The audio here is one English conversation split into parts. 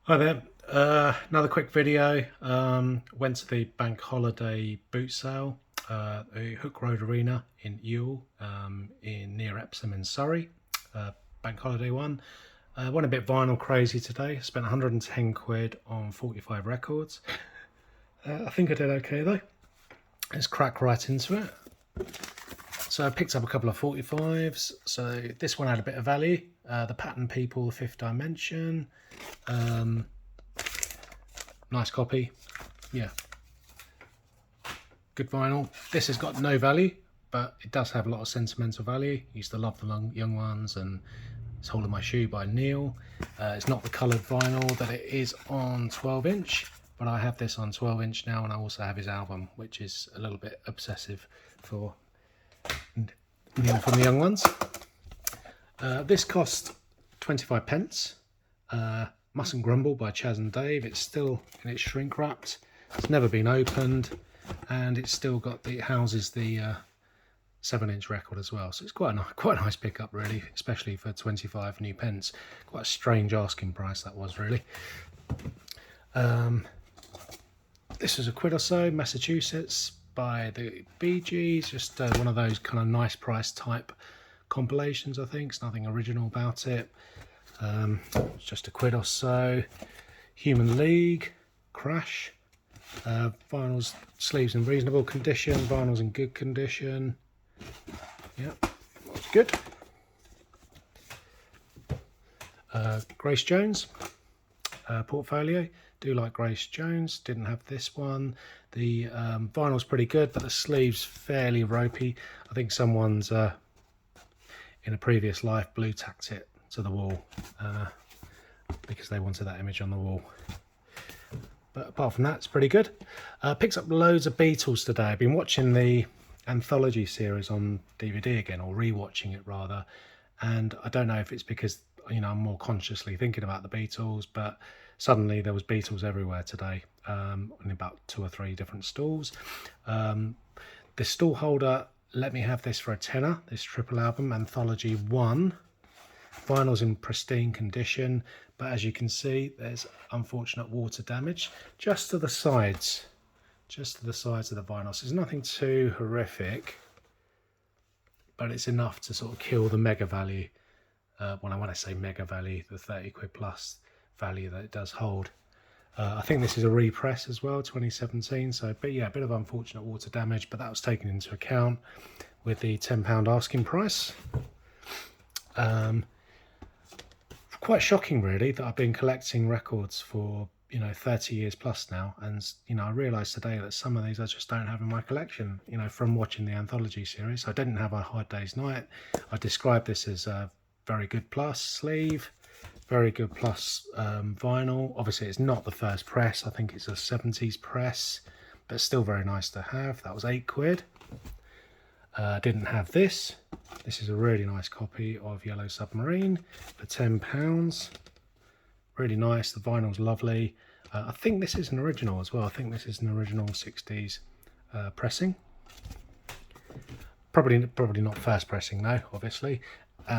Hi there. Another quick video. Went to the bank holiday boot sale, the Hook Road Arena in Ewell, in near Epsom in Surrey. Bank holiday one. Went a bit vinyl crazy today. Spent 110 quid on 45 records. I think I did okay though. Let's crack right into it. So I picked up a couple of 45s. So this one had a bit of value. The Pattern People, the Fifth Dimension. Nice copy. Yeah. Good vinyl. This has got no value, but it does have a lot of sentimental value. Used to love the Young Ones, and it's Hole in My Shoe by Neil. It's not the coloured vinyl that it is on 12 inch, but I have this on 12 inch now, and I also have his album, which is a little bit obsessive for Neil from the Young Ones. This cost 25 pence. Mustn't Grumble by Chas and Dave. It's still in its shrink wrapped. It's never been opened, and it's still got it houses the 7-inch record as well. So it's quite a nice pickup, really, especially for 25 new pence. Quite a strange asking price that was, really. This was £1 or so. Massachusetts by the Bee Gees. Just one of those kind of nice price type compilations. I think it's nothing original about it. It's just £1 or so. Human League, Crash. Vinyls, sleeves in reasonable condition, vinyls in good condition. Yep, that's good. Grace Jones, portfolio. Do like Grace Jones. Didn't have this one. The vinyl's pretty good, but the sleeve's fairly ropey. I think someone's in a previous life blue tacked it to the wall because they wanted that image on the wall. But apart from that, it's pretty good. Picked up loads of Beatles today. I've been watching the anthology series on DVD again, or rewatching it rather, and I don't know if it's because, you know, I'm more consciously thinking about the Beatles, but suddenly there was Beatles everywhere today, in about 2 or 3 different stalls. The stall holder let me have this for a tenner, this triple album, Anthology 1. Vinyl's in pristine condition, but as you can see, there's unfortunate water damage just to the sides, of the vinyl. So there's nothing too horrific, but it's enough to sort of kill the mega value. When I say mega value, the 30 quid plus value that it does hold. I think this is a repress as well, 2017. So, but yeah, a bit of unfortunate water damage, but that was taken into account with the £10 asking price. Quite shocking, really, that I've been collecting records for, you know, 30 years plus now, and, you know, I realised today that some of these I just don't have in my collection, you know, from watching the anthology series. I didn't have A Hard Day's Night. I described this as a very good plus sleeve, very good plus vinyl. Obviously it's not the first press, I think it's a 70s press, but still very nice to have. That was £8. Didn't have this. This is a really nice copy of Yellow Submarine for £10. Really nice. The vinyl's lovely. I think this is an original as well. I think this is an original 60s pressing. Probably not first pressing though, obviously.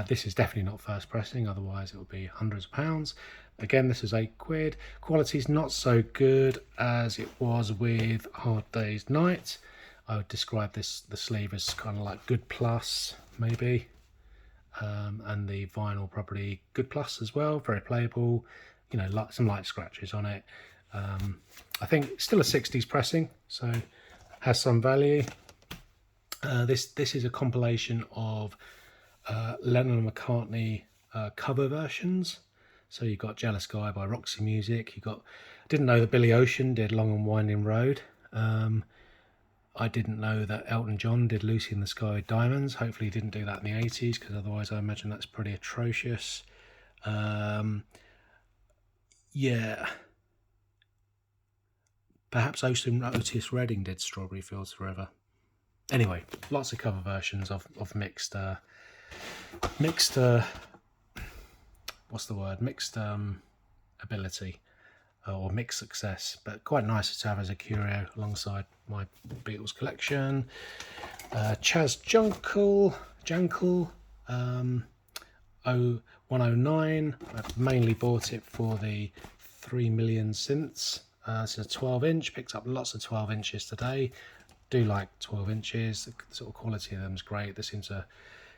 This is definitely not first pressing, otherwise it would be hundreds of pounds. Again, this is £8. Quality's not so good as it was with Hard Day's Night. I would describe the sleeve as kind of like good plus, maybe. And the vinyl probably good plus as well, very playable, you know, some light scratches on it. I think it's still a 60s pressing, so has some value. This is a compilation of Lennon and McCartney cover versions. So you've got Jealous Guy by Roxy Music. Didn't know that Billy Ocean did Long and Winding Road. I didn't know that Elton John did Lucy in the Sky with Diamonds. Hopefully he didn't do that in the 80s, because otherwise I imagine that's pretty atrocious. Yeah. Perhaps Otis Redding did Strawberry Fields Forever. Anyway, lots of cover versions of mixed ability, or mixed success, but quite nice to have as a curio alongside my Beatles collection. Chas Jankel 109. I've mainly bought it for the 3 million synths. It's a 12-inch, picked up lots of 12 inches today. Do like 12 inches, the sort of quality of them is great. They seem to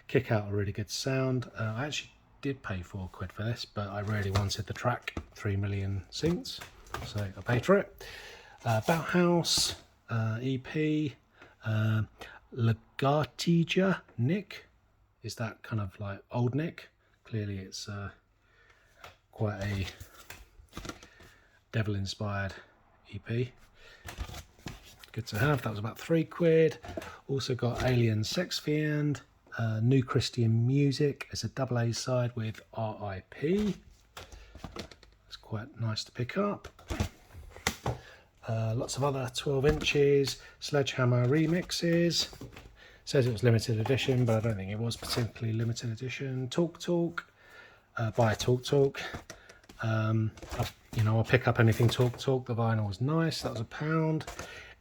kick out a really good sound. I actually did pay £4 for this, but I really wanted the track 3 million synths, so I paid for it. Bauhaus EP, Lagartija Nick. Is that kind of like old Nick? Clearly it's quite a devil inspired EP. Good to have. That was about £3. Also got Alien Sex Fiend, New Christian Music as a double A side with RIP. It's quite nice to pick up. Lots of other 12 inches, Sledgehammer remixes. Says it was limited edition, but I don't think it was particularly limited edition. Talk Talk, by Talk Talk. I'll pick up anything Talk Talk. The vinyl was nice. That was £1.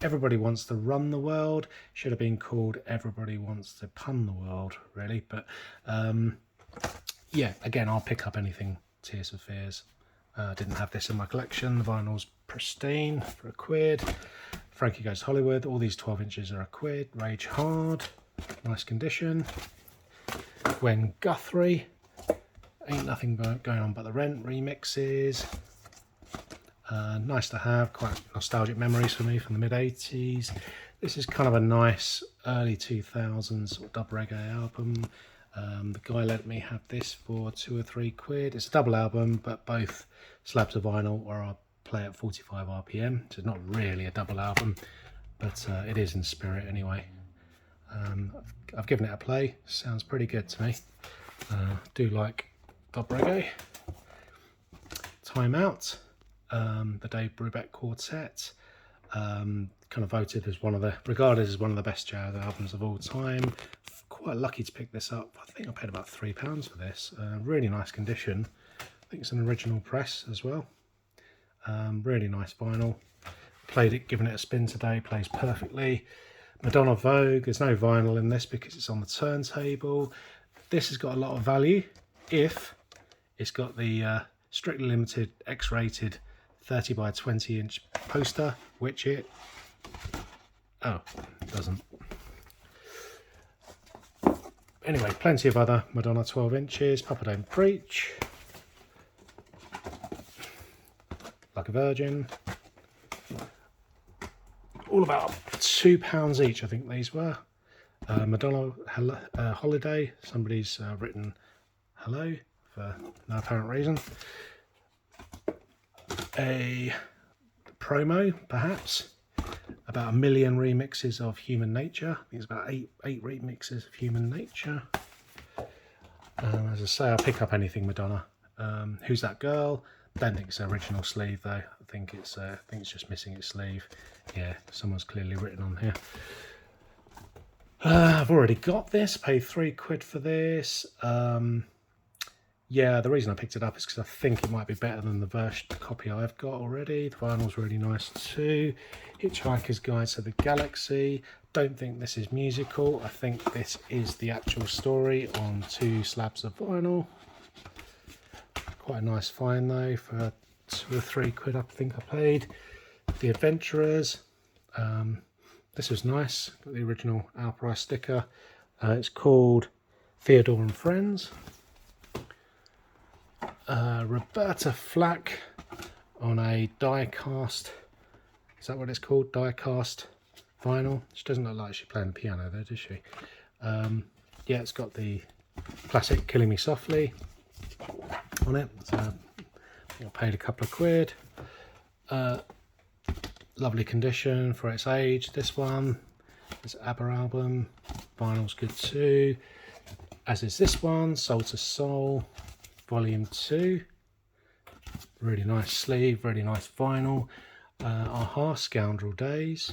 Everybody Wants to Run the World. Should have been called Everybody Wants to Pun the World, really. But yeah, again, I'll pick up anything Tears for Fears. Didn't have this in my collection. The vinyl's pristine for £1. Frankie Goes to Hollywood. All these 12 inches are £1. Rage Hard, nice condition. Gwen Guthrie, Ain't Nothing Going On But the Rent remixes. Nice to have, quite nostalgic memories for me from the mid-80s. This is kind of a nice early 2000s sort of dub reggae album. The guy let me have this for £2 or £3. It's a double album, but both slabs of vinyl, or I'll play at 45 RPM. So it's not really a double album, but it is in spirit anyway. I've given it a play. Sounds pretty good to me. Do like dub reggae. Time Out, the Dave Brubeck Quartet. Kind of voted as regarded as one of the best jazz albums of all time. Quite lucky to pick this up. I think I paid about £3 for this. Really nice condition. I think it's an original press as well. Really nice vinyl. Played it, given it a spin today, plays perfectly. Madonna Vogue, there's no vinyl in this because it's on the turntable. This has got a lot of value if it's got the strictly limited X-rated 30 by 20 inch poster, which it doesn't. Anyway, plenty of other Madonna 12 inches, Papa Don't Preach, Like a Virgin, all about £2 each, I think these were. Madonna Holiday, somebody's written hello for no apparent reason. A promo, perhaps, about 1 million remixes of Human Nature. I think it's about eight remixes of Human Nature. As I say, I'll pick up anything Madonna. Who's That Girl? Don't think it's an original sleeve though. I think it's just missing its sleeve. Yeah, someone's clearly written on here. I've already got this. Paid £3 for this. Yeah, the reason I picked it up is because I think it might be better than the copy I've got already. The vinyl's really nice too. Hitchhiker's Guide to the Galaxy. Don't think this is musical. I think this is the actual story on 2 slabs of vinyl. Quite a nice find though for £2 or £3 I think I paid. The Adventurers. This was nice. Got the original Al Price sticker. It's called Theodore and Friends. Roberta Flack on a die-cast, is that what it's called? Die-cast vinyl. She doesn't look like she's playing the piano though, does she? Yeah, it's got the classic Killing Me Softly on it. So I paid a couple of £. Lovely condition for its age. This one, this ABBA album, vinyl's good too, as is this one, Soul to Soul, Volume 2. Really nice sleeve, really nice vinyl. Aha, Scoundrel Days.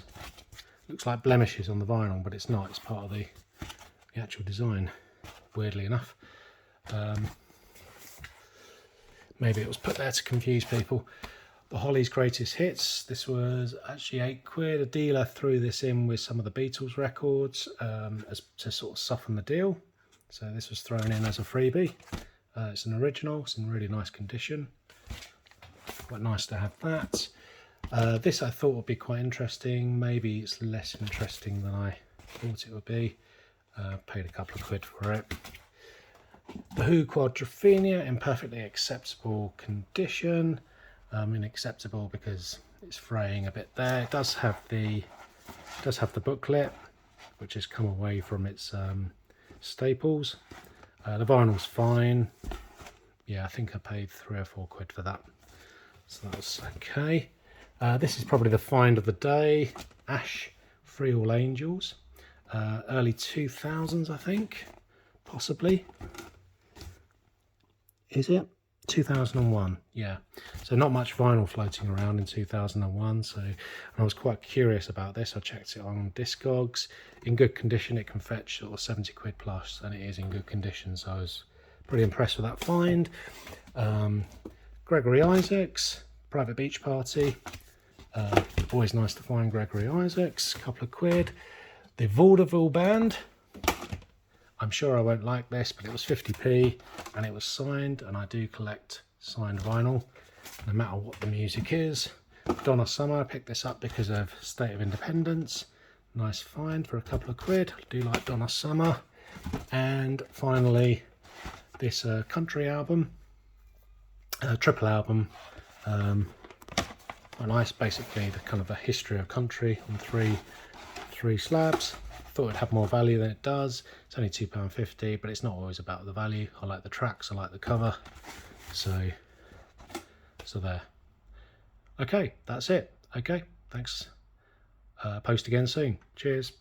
Looks like blemishes on the vinyl, but it's not. It's part of the actual design, weirdly enough. Maybe it was put there to confuse people. The Hollies Greatest Hits. This was actually £8. A dealer threw this in with some of the Beatles records as to sort of soften the deal. So this was thrown in as a freebie. It's an original. It's in really nice condition. quite nice to have that. This I thought would be quite interesting. Maybe it's less interesting than I thought it would be. Paid a couple of quid for it. The Who Quadrophenia in perfectly acceptable condition. Unacceptable because it's fraying a bit there. It does have the booklet, which has come away from its staples. The vinyl's fine. Yeah, I think I paid 3 or 4 quid for that, so that's okay. This is probably the find of the day. Ash, Free All Angels, early 2000s, I think, possibly. Is it 2001? Yeah, so not much vinyl floating around in 2001, so I was quite curious about this. I checked it on Discogs. In good condition, it can fetch sort of 70 quid plus, and it is in good condition, so I was pretty impressed with that find. Gregory Isaacs, Private Beach Party. Always nice to find Gregory Isaacs, a couple of quid. The Vaudeville Band. I'm sure I won't like this, but it was 50p and it was signed, and I do collect signed vinyl, no matter what the music is. Donna Summer, I picked this up because of State of Independence. Nice find for a couple of quid. I do like Donna Summer. And finally, this country album, triple album, quite nice. Basically, the kind of a history of country on three slabs. Thought it'd have more value than it does. It's only £2.50, but it's not always about the value. I like the tracks, I like the cover, so there. Okay, that's it. Okay, thanks. Post again soon. Cheers.